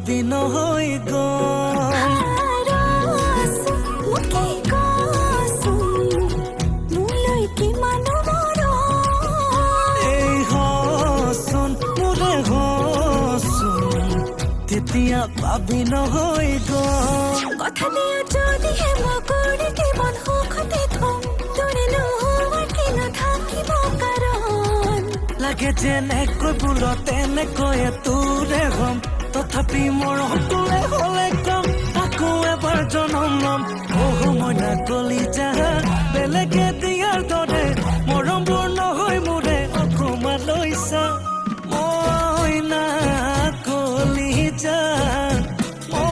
ভাবি নহয় গম এই হচোন মোৰে হচোন তেতিয়া ভাবি নহয় গম কথা দিয়া যদিহে মই কৰি জীৱন সুখতে থম তোৰে নোহোৱাৰ কি নাথাকিব কাৰণ লাগে যেনেকৈ বোল তেনেকৈ তোৰে হম তথাপি মৰম তোৰে হলে কম আকৌ এবাৰ জনম লম বহু মই নাকলি